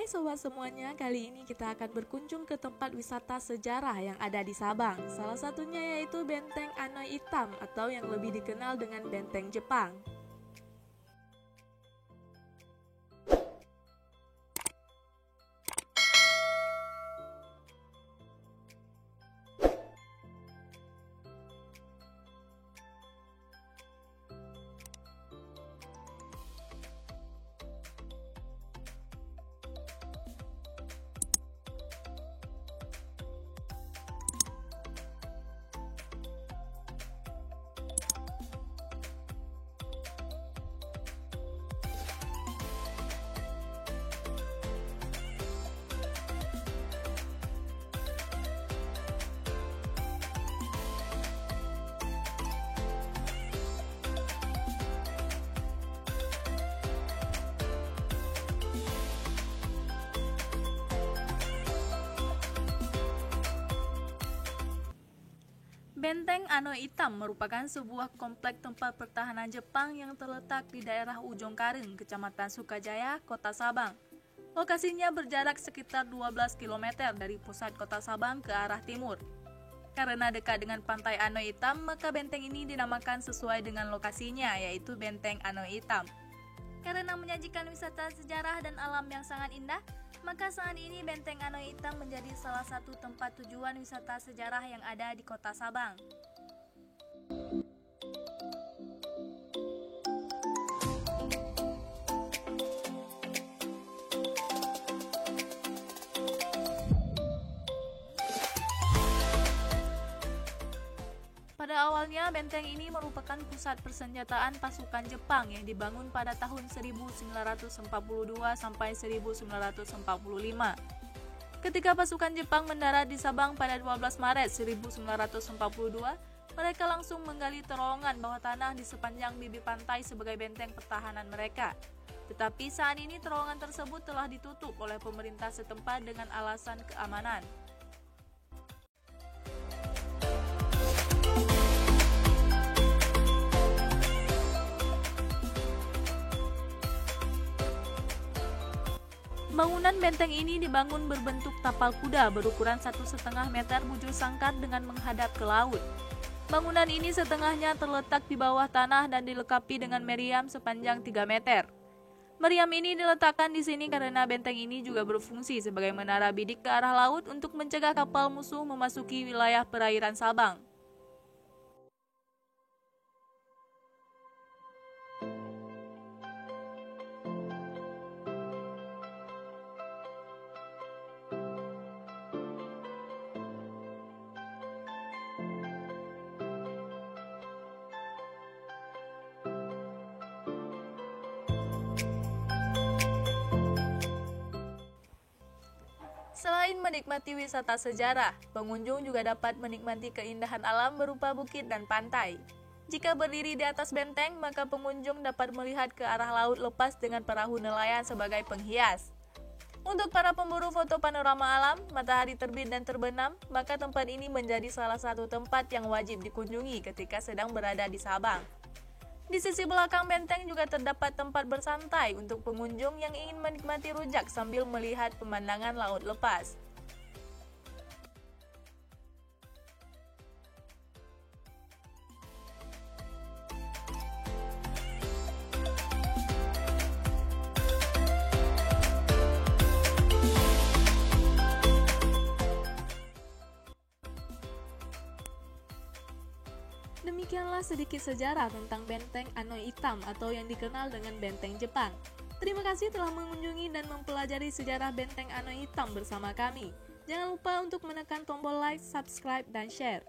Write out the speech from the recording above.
Hai sobat semuanya, kali ini kita akan berkunjung ke tempat wisata sejarah yang ada di Sabang. Salah satunya yaitu Benteng Anoy Hitam atau yang lebih dikenal dengan Benteng Jepang. Benteng Anoy Hitam merupakan sebuah kompleks tempat pertahanan Jepang yang terletak di daerah Ujung Karing, Kecamatan Sukajaya, Kota Sabang. Lokasinya berjarak sekitar 12 km dari pusat Kota Sabang ke arah timur. Karena dekat dengan pantai Anoy Hitam, maka benteng ini dinamakan sesuai dengan lokasinya, yaitu Benteng Anoy Hitam. Karena menyajikan wisata sejarah dan alam yang sangat indah, maka saat ini Benteng Anoy Hitam menjadi salah satu tempat tujuan wisata sejarah yang ada di Kota Sabang. Pada awalnya, benteng ini merupakan pusat persenjataan pasukan Jepang yang dibangun pada tahun 1942 sampai 1945. Ketika pasukan Jepang mendarat di Sabang pada 12 Maret 1942, mereka langsung menggali terowongan bawah tanah di sepanjang bibir pantai sebagai benteng pertahanan mereka. Tetapi saat ini terowongan tersebut telah ditutup oleh pemerintah setempat dengan alasan keamanan. Bangunan benteng ini dibangun berbentuk tapal kuda berukuran 1,5 meter bujur sangkar dengan menghadap ke laut. Bangunan ini setengahnya terletak di bawah tanah dan dilengkapi dengan meriam sepanjang 3 meter. Meriam ini diletakkan di sini karena benteng ini juga berfungsi sebagai menara bidik ke arah laut untuk mencegah kapal musuh memasuki wilayah perairan Sabang. Selain menikmati wisata sejarah, pengunjung juga dapat menikmati keindahan alam berupa bukit dan pantai. Jika berdiri di atas benteng, maka pengunjung dapat melihat ke arah laut lepas dengan perahu nelayan sebagai penghias. Untuk para pemburu foto panorama alam, matahari terbit dan terbenam, maka tempat ini menjadi salah satu tempat yang wajib dikunjungi ketika sedang berada di Sabang. Di sisi belakang benteng juga terdapat tempat bersantai untuk pengunjung yang ingin menikmati rujak sambil melihat pemandangan laut lepas. Demikianlah sedikit sejarah tentang Benteng Anoy Hitam atau yang dikenal dengan Benteng Jepang. Terima kasih telah mengunjungi dan mempelajari sejarah Benteng Anoy Hitam bersama kami. Jangan lupa untuk menekan tombol like, subscribe, dan share.